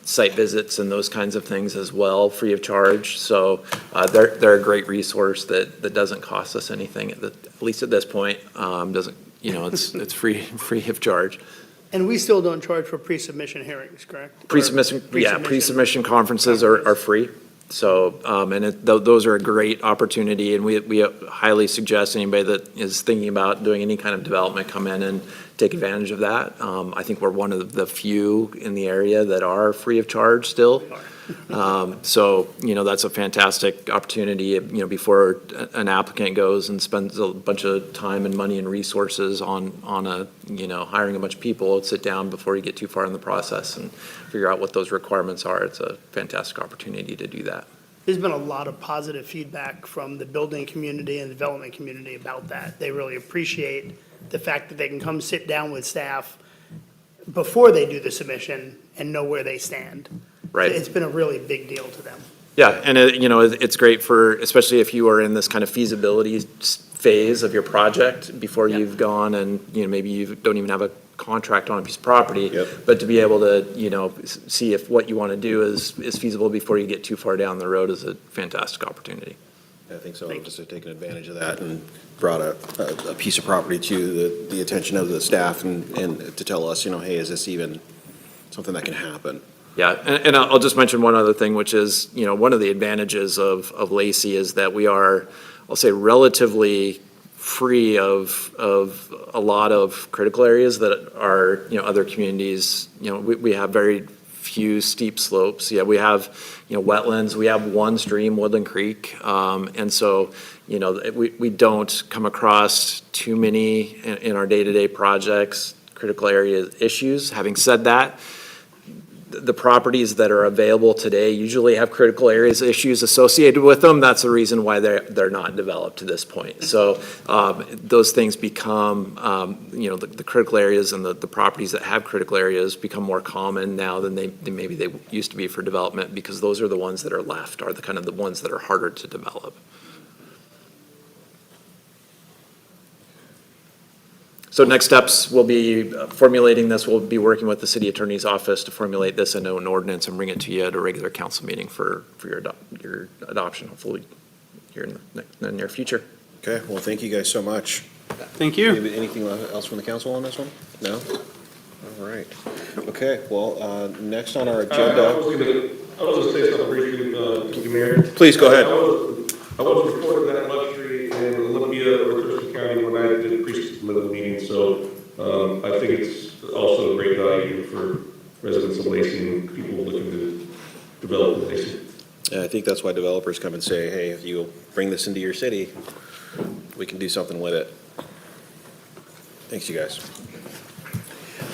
site visits and those kinds of things as well, free of charge. So they're a great resource that doesn't cost us anything, at least at this point. Doesn't, you know, it's free of charge. And we still don't charge for pre-submission hearings, correct? Pre-submission, yeah, pre-submission conferences are free. So, and those are a great opportunity, and we highly suggest anybody that is thinking about doing any kind of development come in and take advantage of that. I think we're one of the few in the area that are free of charge still. So, you know, that's a fantastic opportunity, you know, before an applicant goes and spends a bunch of time and money and resources on a, you know, hiring a bunch of people, sit down before you get too far in the process and figure out what those requirements are. It's a fantastic opportunity to do that. There's been a lot of positive feedback from the building community and the development community about that. They really appreciate the fact that they can come sit down with staff before they do the submission and know where they stand. Right. It's been a really big deal to them. Yeah, and you know, it's great for, especially if you are in this kind of feasibility phase of your project before you've gone and, you know, maybe you don't even have a contract on a piece of property. Yep. But to be able to, you know, see if what you want to do is feasible before you get too far down the road is a fantastic opportunity. I think so, just to taking advantage of that and brought a piece of property to the attention of the staff and to tell us, you know, hey, is this even something that can happen? Yeah, and I'll just mention one other thing, which is, you know, one of the advantages of Lacey is that we are, I'll say, relatively free of a lot of critical areas that are, you know, other communities, you know, we have very few steep slopes. Yeah, we have, wetlands, we have one stream, Woodland Creek. And so, we don't come across too many in our day-to-day projects, critical area issues. Having said that, the properties that are available today usually have critical areas issues associated with them. That's the reason why they're not developed to this point. So those things become, the critical areas and the properties that have critical areas become more common now than maybe they used to be for development, because those are the ones that are left, are the kind of the ones that are harder to develop. So next steps, we'll be formulating this. We'll be working with the city attorney's office to formulate this into an ordinance and bring it to you at a regular council meeting for your adoption, hopefully here in the near future. Okay, well, thank you guys so much. Thank you. Maybe anything else from the council on this one? No? All right. Okay, well, next on our I agenda. was gonna say something briefly, Mr. Mayor. Please, go ahead. I wasn't afforded that luxury in Olympia or Thurston County when I did precinct level meetings, so I think it's also a great value for residents of Lacey and people looking to develop in Lacey. Yeah, I think that's why developers come and say, hey, if you bring this into your city, we can do something with it. Thanks, you guys.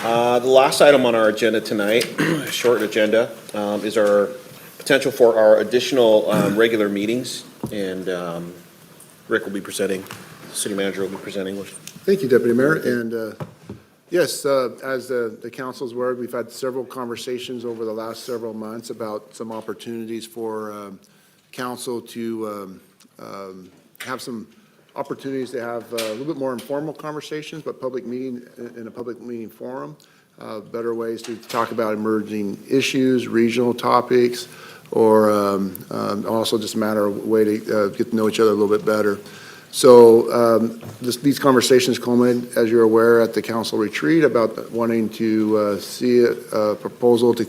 The last item on our agenda tonight, short agenda, is our potential for our additional regular meetings. And Rick will be presenting, city manager will be presenting. Thank you, Deputy Mayor. And yes, as the council's aware, we've had several conversations over the last several months about some opportunities for council to have some opportunities to have a little bit more informal conversations, but public meeting, in a public meeting forum, better ways to talk about emerging issues, regional topics, or also just a matter of way to get to know each other a little bit better. So these conversations culminated, as you're aware, at the council retreat about wanting to see a proposal to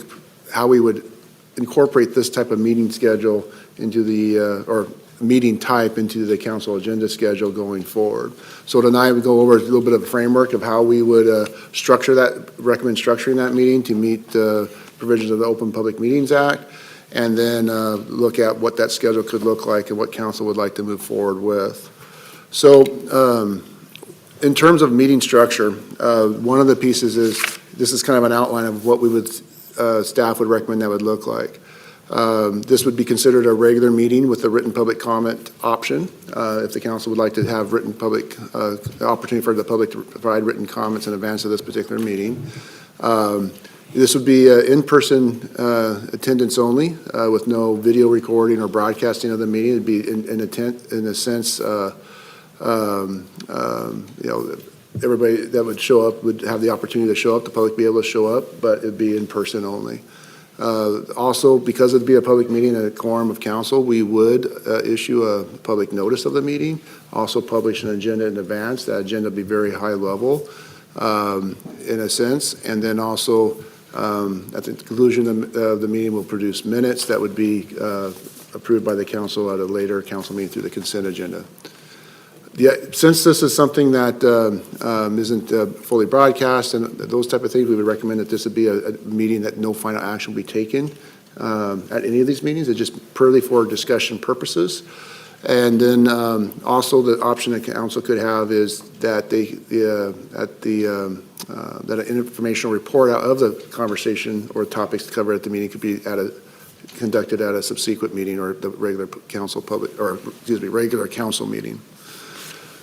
how we would incorporate this type of meeting schedule into the, or meeting type into the council agenda schedule going forward. So tonight we go over a little bit of a framework of how we would structure that, recommend structuring that meeting to meet the provisions of the Open Public Meetings Act, and then look at what that schedule could look like and what council would like to move forward with. So in terms of meeting structure, one of the pieces is, this is kind of an outline of what we would, staff would recommend that would look like. This would be considered a regular meeting with a written public comment option. If the council would like to have written public, opportunity for the public to provide written comments in advance of this particular meeting. This would be in-person attendance only, with no video recording or broadcasting of the meeting. It'd be in a sense, everybody that would show up would have the opportunity to show up, the public be able to show up, but it'd be in person only. Also, because it'd be a public meeting and a quorum of council, we would issue a public notice of the meeting, also publish an agenda in advance. That agenda would be very high level in a sense, and then also at the conclusion of the meeting, we'll produce minutes that would be approved by the council at a later council meeting through the consent agenda. Yeah, since this is something that isn't fully broadcast and those type of things, we would recommend that this would be a meeting that no final action will be taken at any of these meetings. It's just purely for discussion purposes. And then also the option that council could have is that that an informational report out of the conversation or topics covered at the meeting could be conducted at a subsequent meeting or the regular council regular council meeting.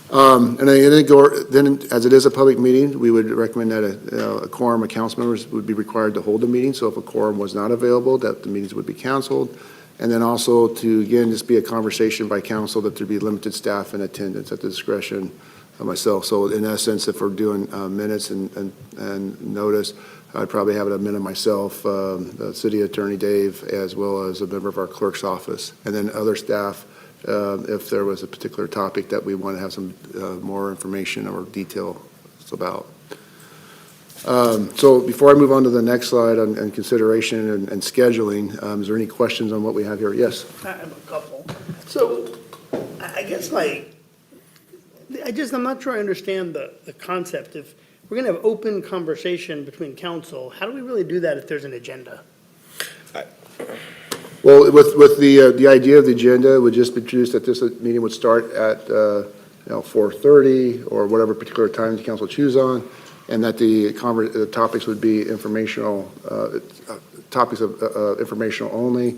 And then, as it is a public meeting, we would recommend that a quorum of council members would be required to hold a meeting. So if a quorum was not available, that the meetings would be canceled. And then also to, again, just be a conversation by council that there be limited staff in attendance at the discretion of myself. So in essence, if we're doing minutes and notice, I'd probably have it a minute myself, the city attorney Dave, as well as a member of our clerk's office, and then other staff if there was a particular topic that we want to have some more information or details about. So before I move on to the next slide on consideration and scheduling, is there any questions on what we have here? Yes? I have a couple. So I guess I'm not sure I understand the concept. If we're going to have open conversation between council, how do we really do that if there's an agenda? Well, with the idea of the agenda would just be introduced that this meeting would start at, 4:30 or whatever particular time the council choose on, and that the topics would be informational, topics of informational only.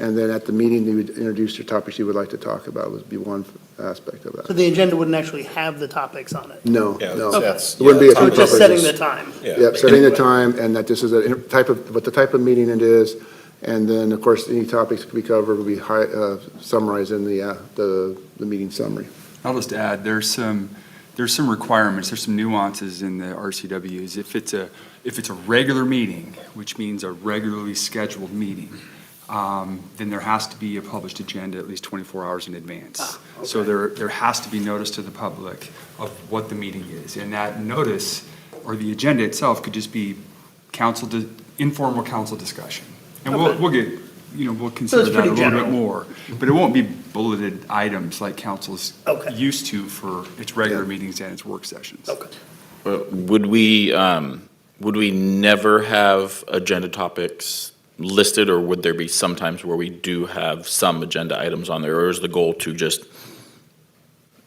And then at the meeting, you would introduce your topics you would like to talk about, would be one aspect of So that. the agenda wouldn't actually have the topics on it? No, Yeah, no. that's- It wouldn't be a So it's just public- setting the time? Yep, setting the time, and that this is a type of, what the type of meeting it is. And then, of course, any topics to be covered will be summarized in the meeting summary. I'll just add, there's some requirements, there's some nuances in the RCWs. If it's a regular meeting, which means a regularly scheduled meeting, then there has to be a published agenda at least 24 hours in advance. So there has to be notice to the public of what the meeting is. And that notice, or the agenda itself, could just be informal council discussion. And we'll get, we'll consider it's that a pretty little bit general. more. But it won't be bulleted items like council's Okay. used to for its regular meetings and its work sessions. Okay. Would we never have agenda topics listed, or would there be some times where we do have some agenda items on there, or is the goal to just?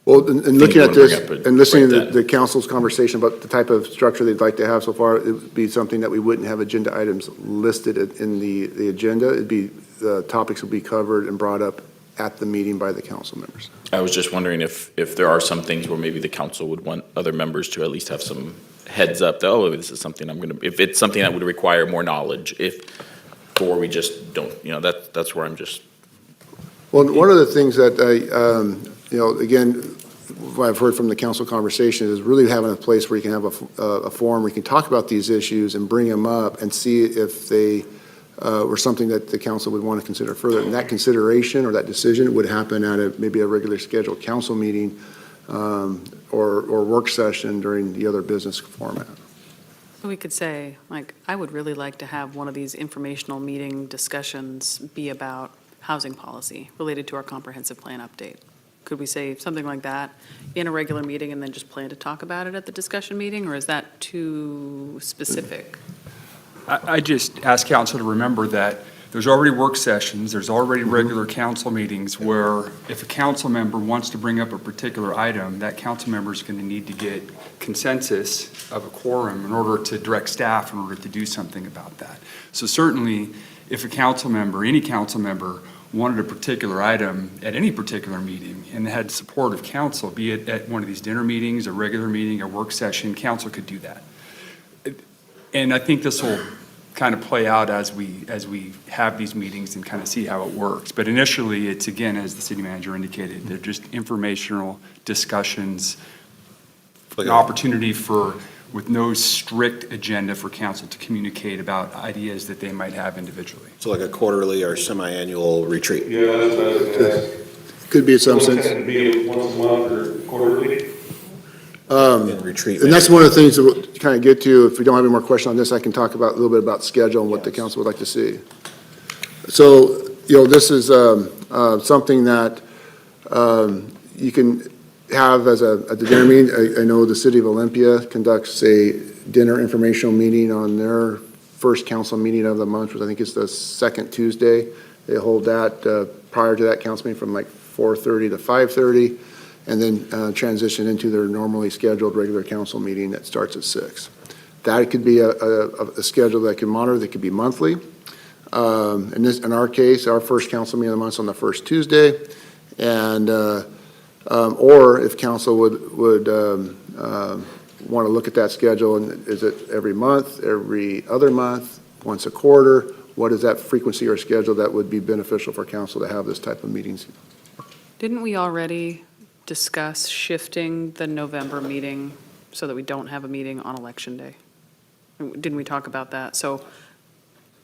Well, and looking you at wanna bring this up it and listening to right the council's conversation about the type of structure they'd like to have so far, it would be something that we wouldn't have agenda items listed in the agenda. It'd be, the topics would be covered and brought up at the meeting by the council members. I was just wondering if there are some things where maybe the council would want other members to at least have some heads up that, oh, this is something if it's something that would require more knowledge, or we just don't, that's where I'm just. Well, one of the things that again, what I've heard from the council conversation is really having a place where you can have a forum where you can talk about these issues and bring them up and see if they were something that the council would want to consider further. And that consideration or that decision would happen at maybe a regular scheduled council meeting or work session during the other business format. So we could say, like, I would really like to have one of these informational meeting discussions be about housing policy related to our comprehensive plan update. Could we say something like that in a regular meeting and then just plan to talk about it at the discussion meeting, or is that too specific? I just ask council to remember that there's already work sessions, there's already regular council meetings where if a council member wants to bring up a particular item, that council member is going to need to get consensus of a quorum in order to direct staff in order to do something about that. So certainly, if a council member, any council member, wanted a particular item at any particular meeting and had support of council, be it at one of these dinner meetings, a regular meeting, a work session, council could do that. And I think this will kind of play out as we have these meetings and kind of see how it works. But initially, it's, again, as the city manager indicated, they're just informational discussions, an opportunity with no strict agenda for council to communicate about ideas that they might have individually. So like a quarterly or semi-annual retreat? Yeah, that's what I was gonna ask. Could be in some sense. It'd be once a month or quarterly. Retreat. And that's one of the things that we'll kind of get to. If we don't have any more questions on this, I can talk about a little bit about schedule and what the council would like to see. So, this is something that you can have at the dinner meeting. I know the city of Olympia conducts a dinner informational meeting on their first council meeting of the month, which I think is the second Tuesday. They hold that prior to that council meeting from like 4:30 to 5:30. And then transition into their normally scheduled regular council meeting that starts at 6. That could be a schedule that can monitor, that could be monthly. In our case, our first council meeting of the month is on the first Tuesday. And, or if council would want to look at that schedule, and is it every month, every other month, once a quarter? What is that frequency or schedule that would be beneficial for council to have this type of meetings? Didn't we already discuss shifting the November meeting so that we don't have a meeting on Election Day? Didn't we talk about that? So,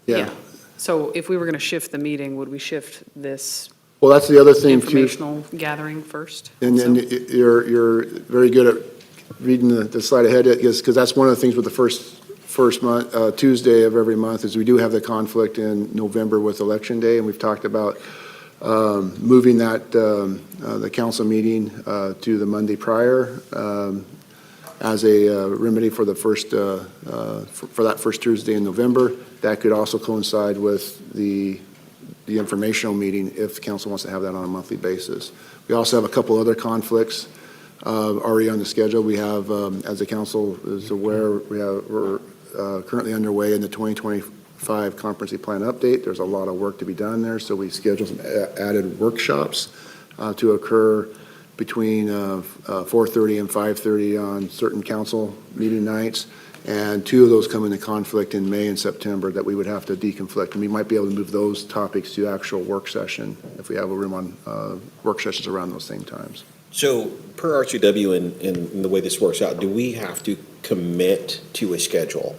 yeah. So if we were going to shift the meeting, would we shift this Well, that's the other thing too. informational gathering first? And you're very good at reading the slide ahead, because that's one of the things with the first month, Tuesday of every month, is we do have the conflict in November with Election Day, and we've talked about moving that, the council meeting to the Monday prior. as a remedy for the first, for that first Tuesday in November. That could also coincide with the informational meeting if council wants to have that on a monthly basis. We also have a couple other conflicts already on the schedule. We have, as the council is aware, we're currently underway in the 2025 comprehensive plan update. There's a lot of work to be done there, so we scheduled some added workshops to occur between 4:30 and 5:30 on certain council meeting nights. And two of those come into conflict in May and September that we would have to deconflict. And we might be able to move those topics to actual work session if we have a room on work sessions around those same times. So per RCW and the way this works out, do we have to commit to a schedule?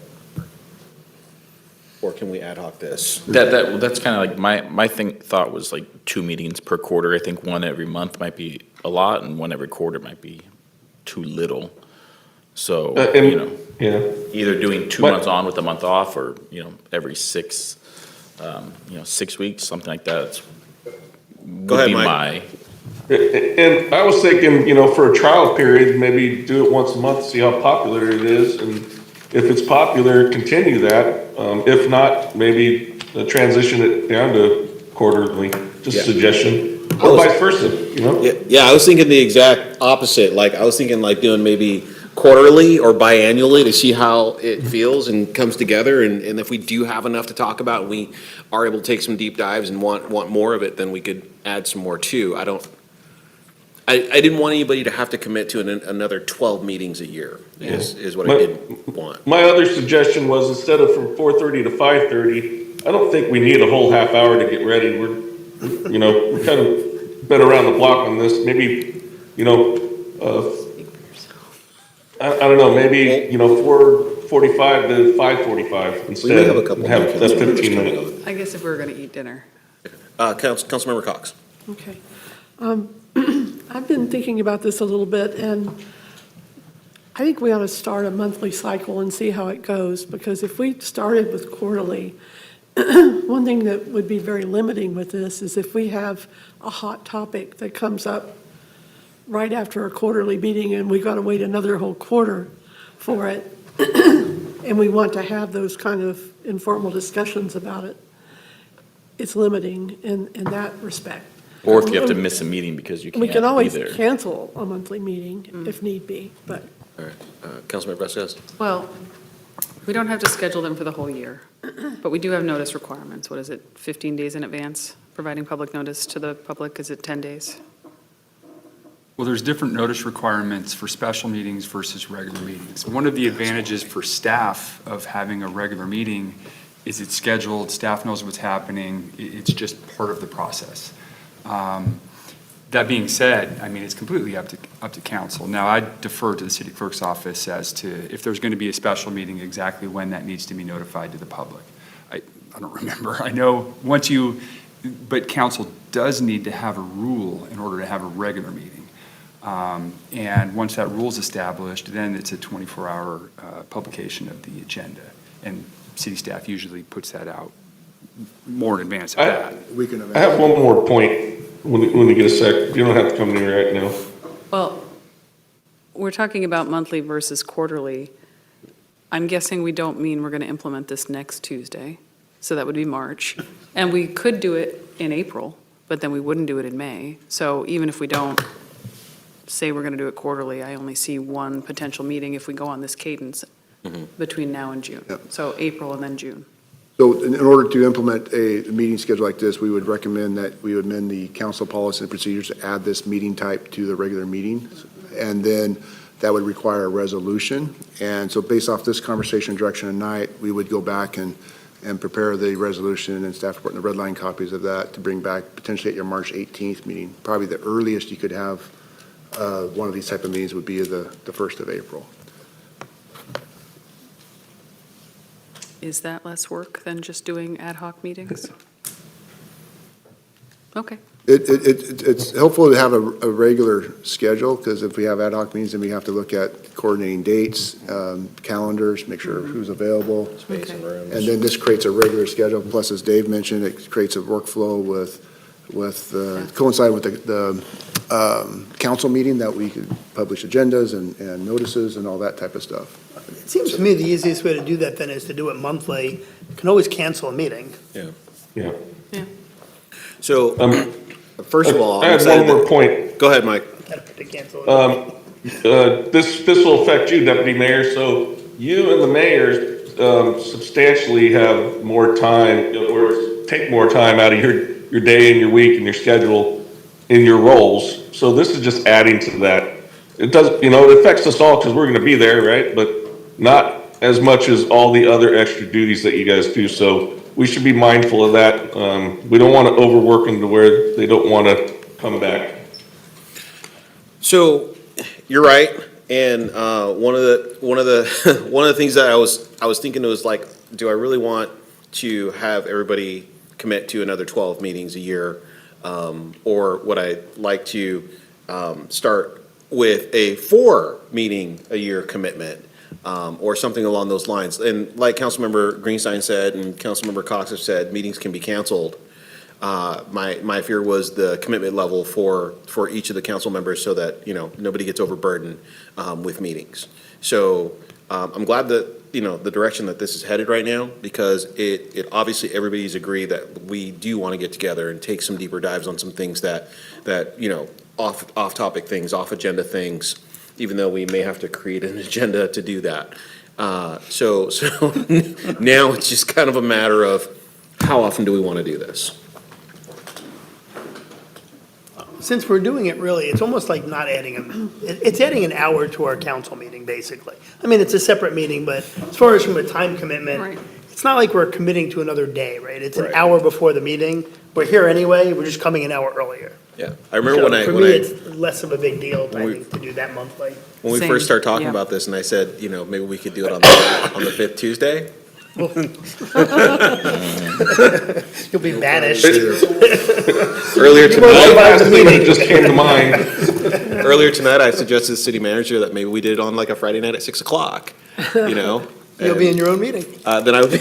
Or can we ad hoc this? That's kind of like my thought was like 2 meetings per quarter. I think one every month might be a lot and one every quarter might be too little. So, Yeah. either doing 2 months on with a month off or, every 6 weeks, something like that. Go ahead, Mike. And I was thinking, for a trial period, maybe do it once a month, see how popular it is, and if it's popular, continue that. If not, maybe transition it down to quarterly, just a suggestion, or vice versa, Yeah, I was thinking the exact opposite. Like, I was thinking like doing maybe quarterly or biannually to see how it feels and comes together. And if we do have enough to talk about, and we are able to take some deep dives and want more of it, then we could add some more too. I didn't want anybody to have to commit to another 12 meetings a year, is what I didn't want. My other suggestion was instead of from 4:30 to 5:30, I don't think we need a whole half hour to get ready. We're kind of been around the block on this. Maybe, I don't know, maybe, 4:45 to 5:45 instead. We may have a couple Have of that council members 15 coming minutes. I guess if we were going to eat dinner. Councilmember Cox. Okay. I've been thinking about this a little bit, and I think we ought to start a monthly cycle and see how it goes, because if we started with quarterly, one thing that would be very limiting with this is if we have a hot topic that comes up right after a quarterly meeting and we've got to wait another whole quarter for it, and we want to have those kind of informal discussions about it, it's limiting in that respect. Or if you have to miss a meeting because you can't We be can always there. cancel a monthly meeting if need be, but All right, Councilmember Vasquez. Well, we don't have to schedule them for the whole year, but we do have notice requirements. What is it, 15 days in advance, providing public notice to the public? Is it 10 days? Well, there's different notice requirements for special meetings versus regular meetings. One of the advantages for staff of having a regular meeting is it's scheduled, staff knows what's happening, it's just part of the process. That being said, it's completely up to council. Now, I defer to the city clerk's office as to if there's going to be a special meeting, exactly when that needs to be notified to the public. I don't remember. I know but council does need to have a rule in order to have a regular meeting. And once that rule is established, then it's a 24-hour publication of the agenda. And city staff usually puts that out more in advance of that. I have one more point when you get a sec. You don't have to come to me right now. Well, we're talking about monthly versus quarterly. I'm guessing we don't mean we're going to implement this next Tuesday, so that would be March. And we could do it in April, but then we wouldn't do it in May. So even if we don't say we're going to do it quarterly, I only see one potential meeting if we go on this cadence between now and June. Yep. So April and then June. So in order to implement a meeting schedule like this, we would recommend that we would amend the council policy and procedures to add this meeting type to the regular meeting. And then that would require a resolution. And so based off this conversation direction tonight, we would go back and prepare the resolution and staff report and the red line copies of that to bring back potentially at your March 18th meeting. Probably the earliest you could have one of these type of meetings would be the 1st of April. Is that less work than just doing ad hoc meetings? Okay. It's helpful to have a regular schedule, because if we have ad hoc meetings, then we have to look at coordinating dates, calendars, make sure who's available. Space and rooms. And then this creates a regular schedule. Plus, as Dave mentioned, it creates a workflow with coincide with the council meeting, that we could publish agendas and notices and all that type of stuff. It seems to me the easiest way to do that then is to do it monthly. You can always cancel a meeting. Yeah. So, first of all, I I'm have excited one more that- point. Go ahead, Mike. To cancel it. This will affect you, Deputy Mayor, so you and the mayor substantially have more time, or take more time out of your day and your week and your schedule in your roles. So this is just adding to that. It does, it affects us all because we're gonna be there, right? But not as much as all the other extra duties that you guys do. So we should be mindful of that. We don't want to overwork them to where they don't want to come back. So, you're right, and one of the things that I was thinking was like, do I really want to have everybody commit to another 12 meetings a year, or would I like to start with a 4-meeting-a-year commitment, or something along those lines? And like Councilmember Greenstein said, and Councilmember Cox have said, meetings can be canceled. My fear was the commitment level for each of the council members so that, nobody gets overburdened with meetings. So I'm glad that, the direction that this is headed right now, because it obviously everybody's agreed that we do want to get together and take some deeper dives on some things that off-topic things, off-agenda things, even though we may have to create an agenda to do that. So now it's just kind of a matter of how often do we want to do this? Since we're doing it really, it's almost like not adding it's adding an hour to our council meeting, basically. I mean, it's a separate meeting, but as far as from a time commitment, Right. it's not like we're committing to another day, right? It's an Right. hour before the meeting. We're here anyway, we're just coming an hour earlier. Yeah, I remember when For when me, I, it's less of a big deal, I we- think, to do that monthly. when we Same, first started talking yeah. about this, and I said, maybe we could do it on the 5th Tuesday. You'll be banished. Earlier You won't tonight, survive Last the thing that meeting. just came to mind, earlier tonight, I suggested to the city manager that maybe we did it on like a Friday night at 6 o'clock, You'll be in your own meeting. Then I would be,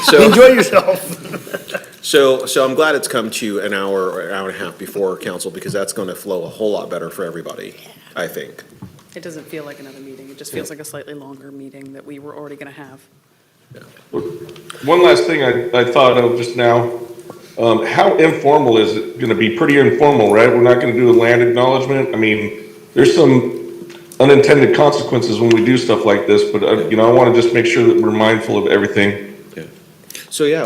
so, Enjoy yourself. so I'm glad it's come to an hour or an hour and a half before council, because that's going to flow a whole lot better for everybody, I think. It doesn't feel like another meeting. It just feels like a slightly longer meeting that we were already going to have. one last thing I thought of just now. How informal is it going to be? Pretty informal, right? We're not going to do a land acknowledgement. I mean, there's some unintended consequences when we do stuff like this, but, I want to just make sure that we're mindful of everything. So yeah,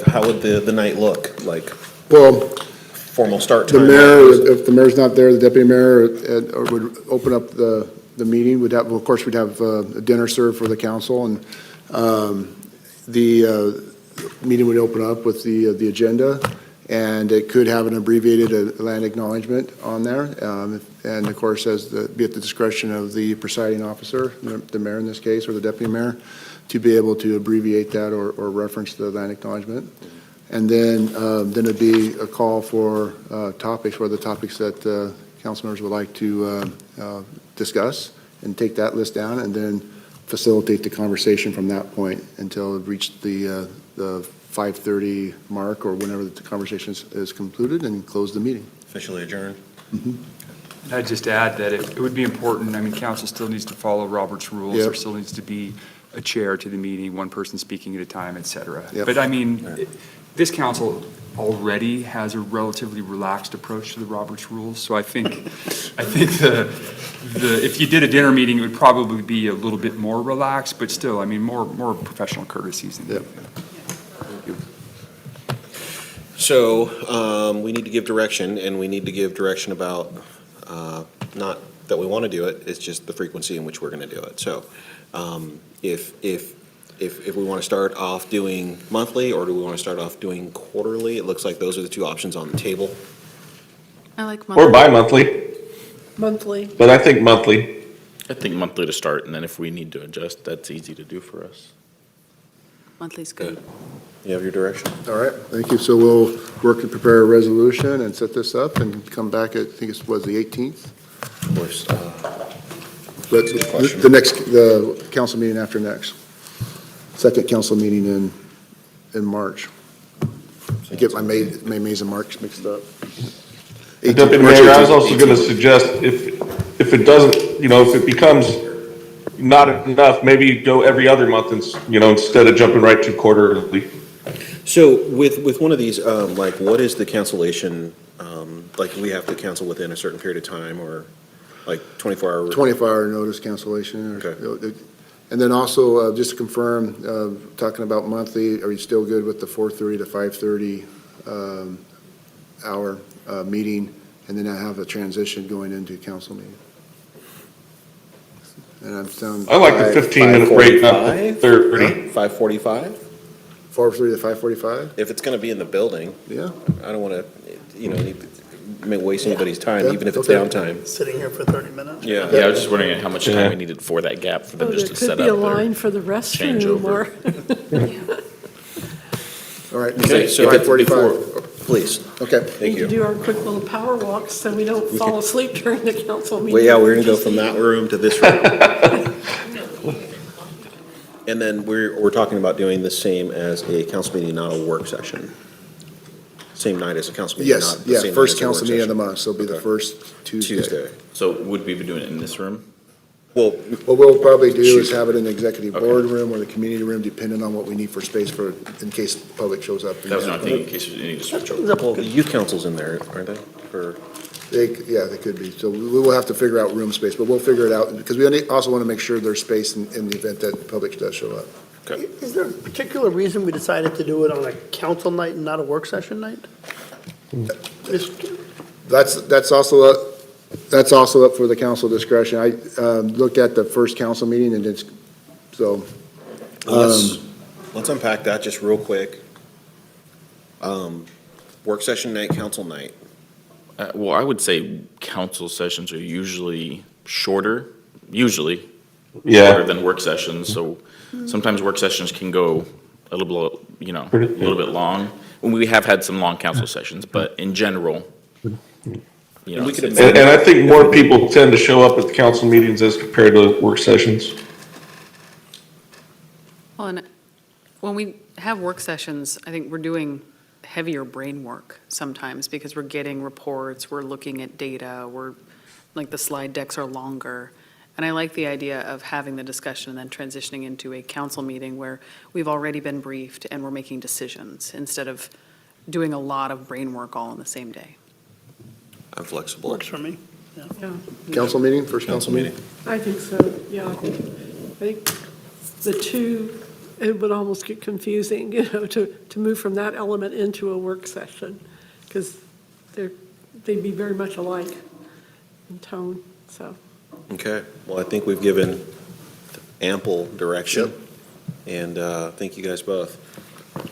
how would the night look? Like, Well, formal start the time? mayor, if the mayor's not there, the deputy mayor would open up the meeting. Of course, we'd have a dinner served for the council, and the meeting would open up with the agenda, and it could have an abbreviated land acknowledgement on there. And of course, be at the discretion of the presiding officer, the mayor in this case, or the deputy mayor, to be able to abbreviate that or reference the land acknowledgement. And then it'd be a call for topics, or the topics that council members would like to discuss, and take that list down, and then facilitate the conversation from that point until it reached the 5:30 mark, or whenever the conversation is concluded, and close the meeting. Officially adjourned. I'd just add that it would be important, council still needs to follow Robert's rules. Yep. There still needs to be a chair to the meeting, one person speaking at a time, et cetera. Yep. But this council already has a relatively relaxed approach to the Robert's rules. So I think if you did a dinner meeting, it would probably be a little bit more relaxed, but still, more professional courtesies than Yep. anything. So, we need to give direction, and we need to give direction about, not that we want to do it, it's just the frequency in which we're going to do it. So, if we want to start off doing monthly, or do we want to start off doing quarterly? It looks like those are the two options on the table. I like Or monthly. bi-monthly, Monthly. but I think monthly. I think monthly to start, and then if we need to adjust, that's easy to do for us. Monthly's good. You have your direction? All right, thank you. So we'll work to prepare a resolution and set this up, and come back at, I think it was the 18th? Of course, But the council meeting after next. Second council meeting in March. I get my Mays and Marks mixed up. Deputy Mayor, I was also going to suggest if it doesn't, if it becomes not enough, maybe go every other month instead of jumping right to quarterly. So with one of these, like, what is the cancellation, like, we have to cancel within a certain period of time, or like 24-hour? 24-hour notice cancellation. Okay. And then also, just to confirm, talking about monthly, are you still good with the 4:30 to 5:30 hour meeting? And then I have a transition going into council meeting. And I'm sound. I like the 15-minute break, not the 30. 5:45? 4:30 to 5:45? If it's gonna be in the building, Yeah. I don't wanna, waste anybody's time, Yeah, even if it's okay. downtime. Sitting here for 30 minutes. Yeah, I was just wondering how much Yeah. time we needed for that gap for them Oh, just there to set could be a up their line for the restroom changeover. or. All right. Okay, so 5:45. Please, Okay. thank Need to you. do our quick little power walks so we don't fall asleep during the council meeting. Well, yeah, we're gonna go from that room to this room. And then we're talking about doing the same as a council meeting, not a work session. Same night as a council meeting, Yes, not the yeah, same night first as a work council meeting of the session. month, so it'll be the Okay. first Tuesday. Tuesday. So would we be doing it in this room? Well, What we'll probably do is have it in the executive board room or the community room, depending on what we need for space for, in case the public shows up. That was another thing, in case there's any to switch over. well, the youth council's in there, aren't they? For, Yeah, they could be. So we will have to figure out room space, but we'll figure it out, because we also want to make sure there's space in the event that the public does show up. okay. Is there a particular reason we decided to do it on a council night and not a work session night? Just- That's also up for the council discretion. I looked at the first council meeting and it's, so, Let's unpack that just real quick. Work session night, council night. Well, I would say council sessions are usually shorter, shorter Yeah, than work sessions, so sometimes work sessions can go a little bit long. We have had some long council sessions, but in general, We could it's- and I think more people tend to show up at the council meetings as compared to work sessions. Well, and when we have work sessions, I think we're doing heavier brain work sometimes because we're getting reports, we're looking at data, like the slide decks are longer. And I like the idea of having the discussion and then transitioning into a council meeting where we've already been briefed and we're making decisions instead of doing a lot of brain work all in the same day. I'm flexible. Works for me. Yeah, council meeting, first Council council meeting? meeting. I think so, yeah. I think the two, it would almost get confusing, to move from that element into a work session, because they'd be very much alike in tone, so. Okay, well, I think we've given ample direction, and thank you guys both.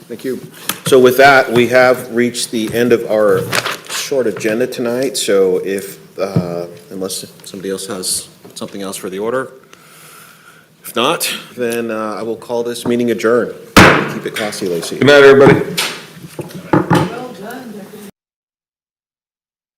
Thank you. So with that, we have reached the end of our short agenda tonight, so unless somebody else has something else for the order, if not, then I will call this meeting adjourned. Keep it classy, Lacey. Good night, everybody.